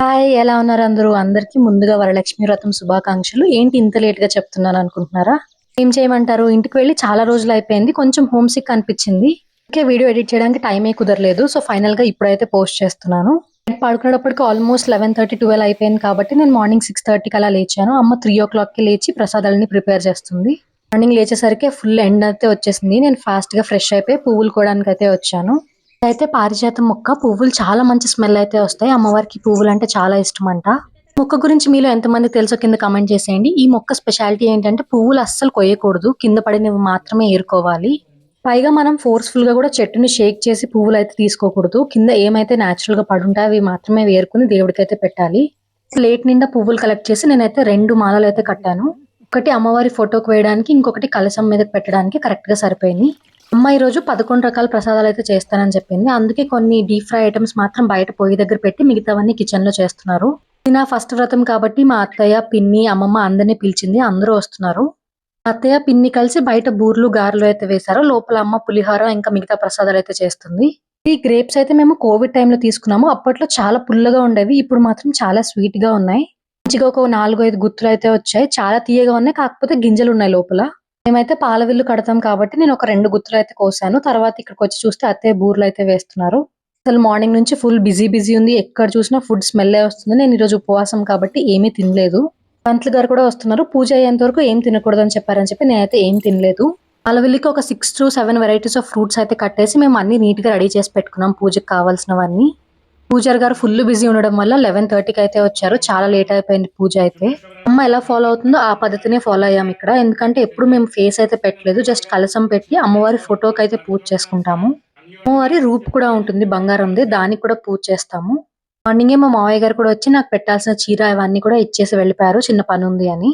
Hi! ఎలా ఉన్నారు అందరూ? అందరికీ ముందుగా వరలక్ష్మి వ్రతం శుభాకాంక్షలు. ఏంటి ఇంత లేట్‌గా చెప్తున్నాను అనుకుంటున్నారా? ఏం చేయమంటారు? ఇంటికి వెళ్లి చాలా రోజులయిపోయింది. కొంచెం హోమ్ సిక్ అనిపిచ్చింది. అందుకే వీడియో ఎడిట్ చేయడానికి టైమే కుదరలేదు. సో, ఫైనల్‌గా ఇప్పుడైతే పోస్ట్ చేస్తున్నాను. పడుకునేటప్పటికి ఆల్మోస్ట్ 11:30, 12 అయిపోయింది కాబట్టి నేను మార్నింగ్ 6:30కి అలా లేచాను. అమ్మ 3:00కి లేచి ప్రసాదాలన్నీ ప్రిపేర్ చేస్తుంది. మార్నింగ్ లేచేసరికే ఫుల్ ఎండయితే వచ్చేసింది. నేను ఫాస్ట్‌గా ఫ్రెష్ అయిపోయి పువ్వులు కోయడానికైతే వచ్చాను. ఇదైతే పారిజాతం మొక్క. పువ్వులు చాలా మంచి స్మెల్ అయితే వస్తాయి. అమ్మవారికి పువ్వులంటే చాలా ఇష్టమంట. మొక్క గురించి మీలో ఎంతమందికి తెలుసో కింద కామెంట్ చేసేయండి. ఈ మొక్క స్పెషాలిటీ ఏంటంటే పువ్వులు అస్సలు కొయ్యకూడదు. కింద పడినవి మాత్రమే ఏరుకోవాలి. పైగా మనం ఫోర్స్‌ఫుల్‌గా కూడా చెట్టుని షేక్ చేసి పువ్వులైతే తీసుకోకూడదు. కింద ఏమైతే నేచురల్‌గా పడుంటాయో అవి మాత్రమే ఏరుకొని దేవుడికైతే పెట్టాలి. ప్లేట్ నిండా పువ్వులు కలెక్ట్ చేసి నేనైతే 2 మాలలైతే కట్టాను. ఒకటి అమ్మవారి ఫోటోకి వేయడానికి, ఇంకొకటి కలశం మీదకి పెట్టడానికి కరెక్ట్‌గా సరిపోయినియి. అమ్మ ఈరోజు 11 రకాల ప్రసాదాలైతే చేస్తానని చెప్పింది. అందుకే కొన్ని డీప్ ఫ్రై ఐటెమ్స్ మాత్రం బయట పొయ్యి దగ్గర పెట్టి మిగతావన్నీ కిచెన్‌లో చేస్తున్నారు. ఇది నా ఫస్ట్ వ్రతం కాబట్టి మా అత్తయ్య, పిన్ని, అమ్మమ్మ అందరిని పిలిచింది. అందరూ వస్తున్నారు. అత్తయ్య, పిన్ని కలిసి బయట బూర్లు, గారెలు అయితే వేశారు. లోపల అమ్మ పులిహోర ఇంకా మిగతా ప్రసాదాలైతే చేస్తుంది. ఈ గ్రేప్స్ అయితే మేము కోవిడ్ టైమ్‌లో తీసుకున్నాము. అప్పట్లో చాలా పుల్లగా ఉండేవి. ఇప్పుడు మాత్రం చాలా స్వీట్‌గా ఉన్నాయి. మంచిగా ఒక 4, 5 గుత్తులైతే వచ్చాయి. చాలా తియ్యగా ఉన్నాయి. కాకపోతే గింజలున్నాయి లోపల. మేమైతే పాల విల్లు కడతాం కాబట్టి నేను ఒక 2 గుత్తులైతే కోసాను. తర్వాత ఇక్కడికొచ్చి చూస్తే అత్తయ్య బూరెలైతే వేస్తున్నారు. అసలు మార్నింగ్ నుంచి ఫుల్ బిజీ ఉంది. ఎక్కడ చూసినా ఫుడ్ స్మెల్లే వస్తుంది. నేను ఈరోజు ఉపవాసం కాబట్టి ఏమీ తినలేదు. పంతులు గారు కూడా వస్తున్నారు. పూజ అయ్యేంత వరకు ఏం తినకూడదని చెప్పారని చెప్పి నేనైతే ఏం తినలేదు. పాల విల్లుకి ఒక 6-7 వెరైటీస్ ఆఫ్ ఫ్రూట్స్ అయితే కట్టేసి మేము అన్నీ నీట్‌గా రెడీ చేసి పెట్టుకున్నాం పూజకి కావాల్సినవన్నీ. పూజారి గారు ఫుల్ బిజీ ఉండడం వల్ల 11:30కి అయితే వచ్చారు. చాలా లేట్ అయిపోయింది పూజ అయితే. అమ్మ ఎలా ఫాలో అవుతుందో ఆ పద్ధతినే ఫాలో అయ్యాం ఇక్కడ. ఎందుకంటే ఎప్పుడు మేము ఫేస్ అయితే పెట్టలేదు. జస్ట్ కలశం పెట్టి అమ్మవారి ఫోటోకైతే పూజ చేసుకుంటాము. అమ్మవారి రూపు కూడా ఉంటుంది బంగారంది. దానికి కూడా పూజ చేస్తాము. మార్నింగే మా మావయ్య గారు కూడా వచ్చి నాకు పెట్టాల్సిన చీర ఇవన్నీ కూడా ఇచ్చేసి వెళ్ళిపోయారు. చిన్న పనుంది అని.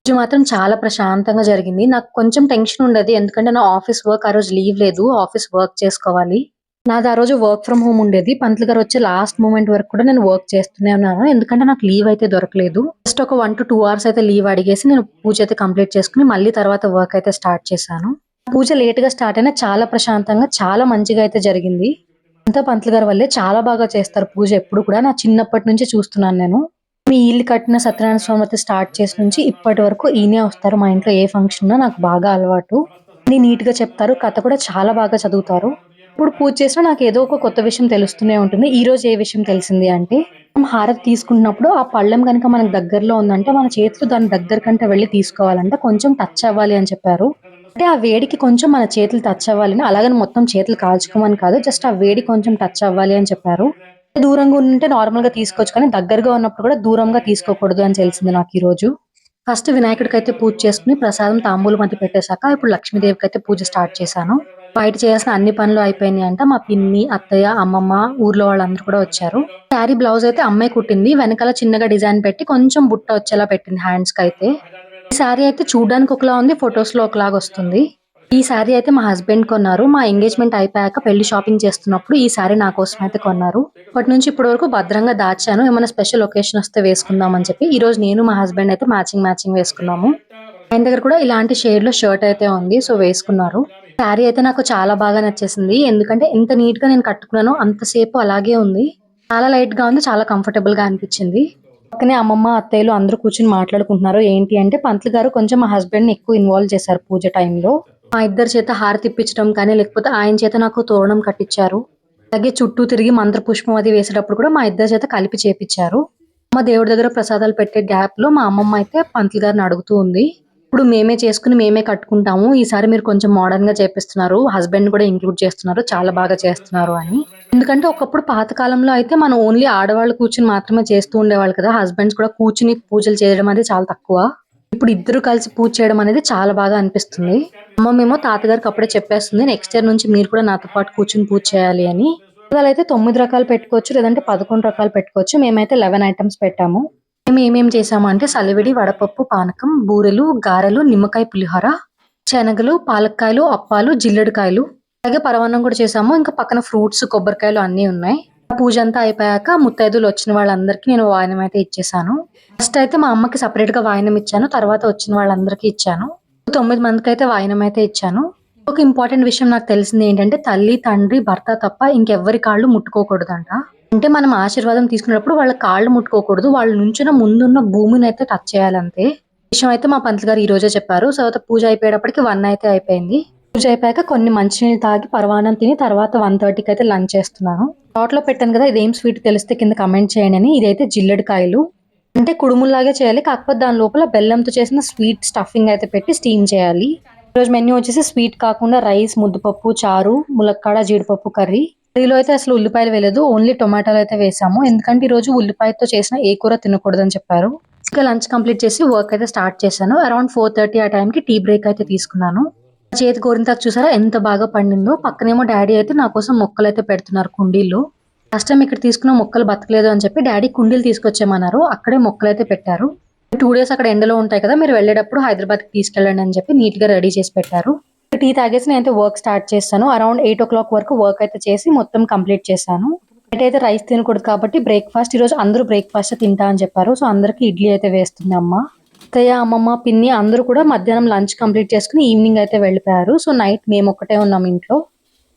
రోజు మాత్రం చాలా ప్రశాంతంగా జరిగింది. నాకు కొంచెం టెన్షన్ ఉండేది. ఎందుకంటే నా ఆఫీస్ వర్క్ ఆ రోజు లీవ్ లేదు. ఆఫీస్ వర్క్ చేసుకోవాలి. నాది ఆ రోజు వర్క్ ఫ్రమ్ హోమ్ ఉండేది. పంతులు గారు వచ్చే లాస్ట్ మూమెంట్ వరకు కూడా నేను వర్క్ చేస్తూనే ఉన్నాను. ఎందుకంటే నాకు లీవ్ అయితే దొరకలేదు. జస్ట్ ఒక 1-2 అవర్స్ అయితే లీవ్ అడిగేసి నేను పూజ అయితే కంప్లీట్ చేసుకొని మళ్ళీ తర్వాత వర్క్ అయితే స్టార్ట్ చేశాను. పూజ లేట్‌గా స్టార్ట్ అయినా చాలా ప్రశాంతంగా చాలా మంచిగా అయితే జరిగింది. అంతా పంతులు గారి వల్లే. చాలా బాగా చేస్తారు పూజ ఎప్పుడు కూడా. నా చిన్నప్పటి నుంచి చూస్తున్నాను నేను. మీ ఇల్లు కట్టిన సత్యనారాయణ స్వామి వ్రతం స్టార్ట్ చేసి నుంచి ఇప్పటి వరకు ఈయనే వస్తారు. మా ఇంట్లో ఏ ఫంక్షన్ ఉన్నా నాకు బాగా అలవాటు. అన్నీ నీట్‌గా చెప్తారు. కథ కూడా చాలా బాగా చదువుతారు. ఎప్పుడు పూజ చేసినా నాకేదో ఒక కొత్త విషయం తెలుస్తూనే ఉంటుంది. ఈరోజు ఏ విషయం తెలిసింది అంటే, మనం హారతి తీసుకుంటున్నప్పుడు ఆ పళ్ళెం గనక మనకు దగ్గరలో ఉందంటే, మన చేతులు దాని దగ్గరకంట వెళ్లి తీసుకోవాలంట. కొంచెం టచ్ అవ్వాలి అని చెప్పారు. అంటే ఆ వేడికి కొంచెం మన చేతులు టచ్ అవ్వాలని, అలాగని మొత్తం చేతులు కాల్చుకోమని కాదు. జస్ట్ ఆ వేడి కొంచెం టచ్ అవ్వాలి అని చెప్పారు. దూరంగా ఉంటే నార్మల్‌గా తీసుకోవచ్చు కానీ, దగ్గరగా ఉన్నప్పుడు కూడా దూరంగా తీసుకోకూడదు అని తెలిసింది నాకీరోజు. ఫస్ట్ వినాయకుడికైతే పూజ చేసుకొని, ప్రసాదం తాంబూలం అది పెట్టేసాక, ఇప్పుడు లక్ష్మీదేవికైతే పూజ స్టార్ట్ చేశాను. బయట చేయాల్సిన అన్ని పనులు అయిపోయినాయంట. మా పిన్ని, అత్తయ్య, అమ్మమ్మ, ఊర్లో వాళ్ళందరూ కూడా వచ్చారు. శారీ బ్లౌజ్ అయితే అమ్మే కుట్టింది. వెనకాల చిన్నగా డిజైన్ పెట్టి కొంచెం బుట్ట వచ్చేలా పెట్టింది హ్యాండ్స్‌కైతే. ఈ శారీ అయితే చూడ్డానికి ఒకలా ఉంది. ఫోటోస్‌లో ఒకలాగొస్తుంది. ఈ శారీ అయితే మా హస్బెండ్ కొన్నారు. మా ఎంగేజ్‌మెంట్ అయిపోయాక పెళ్లి షాపింగ్ చేస్తున్నప్పుడు ఈ శారీ నా కోసం అయితే కొన్నారు. అప్పటి నుంచి ఇప్పటి వరకు భద్రంగా దాచాను. ఏమైనా స్పెషల్ ఒకేషన్ వస్తే వేసుకుందాం అని చెప్పి. ఈరోజు నేను మా హస్బెండ్ అయితే మ్యాచింగ్ వేసుకున్నాము. ఆయన దగ్గర కూడా ఇలాంటి షేడ్‌లో షర్ట్ అయితే ఉంది. సో, వేసుకున్నారు. శారీ అయితే నాకు చాలా బాగా నచ్చేసింది. ఎందుకంటే ఎంత నీట్‌గా నేను కట్టుకున్నానో అంతసేపు అలాగే ఉంది. చాలా లైట్‌గా ఉంది. చాలా కంఫర్టబుల్‌గా అనిపిచ్చింది. పక్కనే అమ్మమ్మ, అత్తయ్యలు అందరూ కూర్చొని మాట్లాడుకుంటున్నారు. ఏంటి అంటే పంతులు గారు కొంచెం మా హస్బెండ్‌ని ఎక్కువ ఇన్వాల్వ్ చేశారు పూజ టైంలో. మా ఇద్దరి చేత హారతి ఇప్పించడం కానీ, లేకపోతే ఆయన చేత నాకు తోరణం కట్టిచ్చారు. అలాగే చుట్టూ తిరిగి మంత్రపుష్పం అది వేసేటప్పుడు కూడా మా ఇద్దరి చేత కలిపి చేపిచ్చారు. అమ్మ దేవుడి దగ్గర ప్రసాదాలు పెట్టే గ్యాప్‌లో మా అమ్మమ్మ అయితే పంతులు గారిని అడుగుతూ ఉంది. ఇప్పుడు మేమే చేసుకొని మేమే కట్టుకుంటాము. ఈసారి మీరు కొంచెం మోడర్న్‌గా చేపిస్తున్నారు. హస్బెండ్‌ని కూడా ఇంక్లూడ్ చేస్తున్నారు. చాలా బాగా చేస్తున్నారు అని. ఎందుకంటే ఒకప్పుడు పాత కాలంలో అయితే మనం ఓన్లీ ఆడవాళ్ళు కూర్చొని మాత్రమే చేస్తూ ఉండేవాళ్ళు కదా! హస్బెండ్స్ కూడా కూర్చొని పూజలు చేయడం అనేది చాలా తక్కువ. ఇప్పుడు ఇద్దరు కలిసి పూజ చేయడం అనేది చాలా బాగా అనిపిస్తుంది. అమ్మమ్మేమో తాతగారికి అప్పుడే చెప్పేస్తుంది. నెక్స్ట్ ఇయర్ నుంచి మీరు కూడా నాతో పాటు కూర్చొని పూజ చేయాలి అని. ప్రసాదాలైతే 9 రకాలు పెట్టుకోవచ్చు. లేదంటే 11 రకాలు పెట్టుకోవచ్చు. మేమైతే 11 ఐటెమ్స్ పెట్టాము. మేము ఏమేం చేసాము అంటే సలివిడి, వడపప్పు, పానకం, బూరెలు, గారెలు, నిమ్మకాయ పులిహోర, శనగలు, పాలక్కాయలు, అప్పాలు, జిల్లెడికాయలు, అలాగే పరమాన్నం కూడా చేసాము. ఇంకా పక్కన ఫ్రూట్స్, కొబ్బరికాయలు అన్నీ ఉన్నాయి. పూజ అంతా అయిపోయాక ముత్తైదువులు వచ్చిన వాళ్ళందరికీ నేను వాయనం అయితే ఇచ్చేసాను. ఫస్ట్ అయితే మా అమ్మకి సెపరేట్‌గా వాయనం ఇచ్చాను. తర్వాత వచ్చిన వాళ్ళందరికీ ఇచ్చాను. 9 మందికైతే వాయనం అయితే ఇచ్చాను. ఒక ఇంపార్టెంట్ విషయం నాకు తెలిసింది ఏంటంటే తల్లి, తండ్రి, భర్త తప్ప ఇంకెవ్వరి కాళ్ళు ముట్టుకోకూడదంట. అంటే మనం ఆశీర్వాదం తీసుకునేటప్పుడు వాళ్ళ కాళ్ళు ముట్టుకోకూడదు. వాళ్ళు నుంచున్న ముందున్న భూమిని అయితే టచ్ చేయాలంతే. విషయం అయితే మా పంతులు గారు ఈ రోజే చెప్పారు. తర్వాత పూజ అయిపోయేటప్పటికి 1 అయితే అయిపోయింది. పూజ అయిపోయాక కొన్ని మంచినీళ్ళు తాగి పరమాన్నం తిని తర్వాత 1:30కి అయితే లంచ్ చేస్తున్నాను. షార్ట్‌లో పెట్టాను కదా! ఇదేం స్వీట్ తెలిస్తే కింద కామెంట్ చేయండి అని. ఇదైతే జిల్లెడికాయలు. అంటే కుడుముల్లాగే చేయాలి. కాకపోతే దాని లోపల బెల్లంతో చేసిన స్వీట్ స్టఫింగ్ అయితే పెట్టి స్టీమ్ చేయాలి. ఈరోజు మెన్యూ వచ్చేసి స్వీట్ కాకుండా రైస్, ముద్దపప్పు, చారు, ములక్కాడ, జీడిపప్పు కర్రీ. కర్రీలో అయితే అసలు ఉల్లిపాయలు వేయలేదు. ఓన్లీ టొమాటోలు అయితే వేసాము. ఎందుకంటే ఈరోజు ఉల్లిపాయతో చేసిన ఏ కూర తినకూడదని చెప్పారు. ఇంకా లంచ్ కంప్లీట్ చేసి వర్క్ అయితే స్టార్ట్ చేశాను. అరౌండ్ 4:30 ఆ టైంకి టీ బ్రేక్ అయితే తీసుకున్నాను. చేతి గోరింటాకు చూసారా ఎంత బాగా పండిందో. పక్కనేమో డాడీ అయితే నా కోసం మొక్కలైతే పెడుతున్నారు కుండీల్లో. లాస్ట్ టైం ఇక్కడ తీసుకున్న మొక్కలు బతకలేదు అని చెప్పి డాడీ కుండీలు తీసుకొచ్చేయమన్నారు. అక్కడే మొక్కలైతే పెట్టారు. 2 డేస్ అక్కడ ఎండలో ఉంటాయి కదా, మీరు వెళ్ళేటప్పుడు హైదరాబాద్కి తీసుకెళ్ళండి అని చెప్పి నీట్ గా రెడీ చేసి పెట్టారు. టీ తాగేసి నేనైతే వర్క్ స్టార్ట్ చేస్తాను. అరౌండ్ 8 o'clock వరకు వర్క్ అయితే చేసి మొత్తం కంప్లీట్ చేశాను. అయితే రైస్ తినకూడదు కాబట్టి బ్రేక్ఫాస్ట్ ఈరోజు అందరూ బ్రేక్ఫాస్ట్ తింటా అని చెప్పారు. సో అందరికి ఇడ్లీ అయితే వేస్తుంది అమ్మ. అత్తయ్య, అమ్మమ్మ, పిన్ని అందరూ కూడా మధ్యాహ్నం లంచ్ కంప్లీట్ చేసుకుని ఈవినింగ్ అయితే వెళ్ళిపోయారు. సో నైట్ మేము ఒక్కటే ఉన్నాం ఇంట్లో.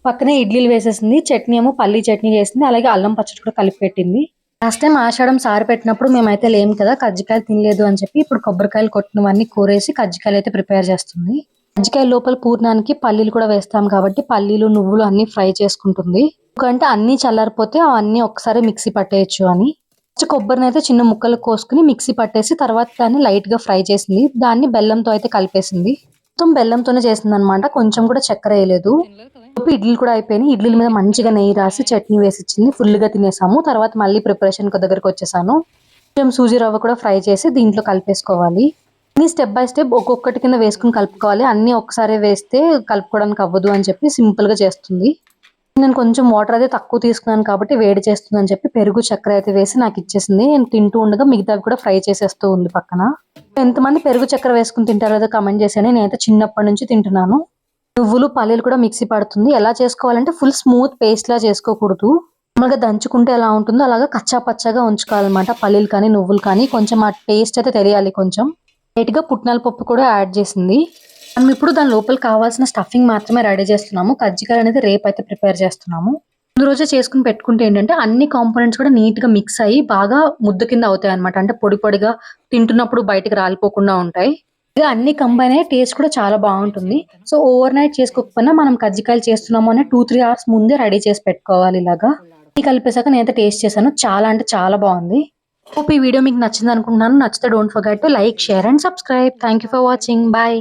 పక్కనే ఇడ్లీలు వేసేసింది. చట్నీ ఏమో పల్లీ చట్నీ చేసింది. అలాగే అల్లం పచ్చడి కూడా కలిపి పెట్టింది. లాస్ట్ టైం ఆషాఢం సారు పెట్టినప్పుడు మేమైతే లేము కదా, కజ్జికాయలు తినలేదు అని చెప్పి ఇప్పుడు కొబ్బరికాయలు కొట్టినవన్నీ కూరేసి కజ్జికాయలు అయితే ప్రిపేర్ చేస్తుంది. కజ్జికాయల లోపల పూర్ణానికి పల్లీలు కూడా వేస్తాం కాబట్టి పల్లీలు, నువ్వులు అన్ని ఫ్రై చేసుకుంటుంది. ఎందుకంటే అన్ని చల్లారిపోతే అవన్నీ ఒకసారి మిక్సీ పట్టేయచ్చు అని. కొబ్బరిని అయితే చిన్న ముక్కలు కోసుకుని మిక్సీ పట్టేసి తర్వాత దాన్ని లైట్ గా ఫ్రై చేసింది. దాన్ని బెల్లంతో అయితే కలిపేసింది. మొత్తం బెల్లంతోనే చేసింది అనమాట. కొంచెం కూడా చక్కెర వేయలేదు. ఇడ్లీలు కూడా అయిపోయినాయి. ఇడ్లీల మీద మంచిగా నెయ్యి రాసి చట్నీ వేసి ఇచ్చింది. ఫుల్ గా తినేసాము. తర్వాత మళ్ళీ ప్రిపరేషన్ దగ్గరకు వచ్చేసాను. కొంచెం సూజీ రవ్వ కూడా ఫ్రై చేసి దీంట్లో కలిపేసుకోవాలి. అన్ని స్టెప్ బై స్టెప్ ఒక్కొక్కటి కింద వేసుకుని కలుపుకోవాలి. అన్ని ఒకసారి వేస్తే కలుపుకోవడానికి అవ్వదు అని చెప్పి సింపుల్ గా చేస్తుంది. నేను కొంచెం వాటర్ అయితే తక్కువ తీసుకున్నాను కాబట్టి వేడి చేస్తుంది అని చెప్పి పెరుగు, చక్కెర అయితే వేసి నాకు ఇచ్చేసింది. నేను తింటూ ఉండగా మిగతావి కూడా ఫ్రై చేసేస్తూ ఉంది పక్కన. ఎంతమంది పెరుగు, చక్కెర వేసుకుని తింటారో ఏదో కమెంట్ చేశాను. నేనైతే చిన్నప్పటి నుంచి తింటున్నాను. నువ్వులు, పల్లీలు కూడా మిక్సీ పడుతుంది. ఎలా చేసుకోవాలంటే ఫుల్ స్మూత్ పేస్ట్ లా చేసుకోకూడదు. మామూలుగా దంచుకుంటే ఎలా ఉంటుందో అలాగా కచ్చా పచ్చగా ఉంచుకోవాలన్నమాట. పల్లీలు కానీ నువ్వులు కానీ కొంచెం ఆ టేస్ట్ అయితే తెలియాలి. కొంచెం లైట్ గా పుట్నాల పప్పు కూడా యాడ్ చేసింది. మనం ఇప్పుడు దాని లోపల కావాల్సిన స్టఫింగ్ మాత్రమే రెడీ చేస్తున్నాము. కజ్జికాయలు అనేది రేపు అయితే ప్రిపేర్ చేస్తున్నాము. ముందు రోజే చేసుకుని పెట్టుకుంటే ఏంటంటే అన్ని కాంపోనెంట్స్ కూడా నీట్ గా మిక్స్ అయ్యి బాగా ముద్ద కింద అవుతాయి అనమాట. అంటే పొడి పొడిగా తింటున్నప్పుడు బయటకు రాలిపోకుండా ఉంటాయి. ఇక అన్ని కంబైన్ అయ్యి టేస్ట్ కూడా చాలా బాగుంటుంది. సో ఓవర్ నైట్ చేసుకోకపోయినా మనం కజ్జికాయలు చేస్తున్నాము అనే 2-3 hours ముందే రెడీ చేసి పెట్టుకోవాలి. ఇలాగా కలిపేసాక నేనైతే టేస్ట్ చేశాను. చాలా అంటే చాలా బాగుంది. హోప్ ఈ వీడియో మీకు నచ్చింది అనుకుంటున్నాను. నచ్చితే don't forget to like, share and subscribe. Thank you for watching. Bye.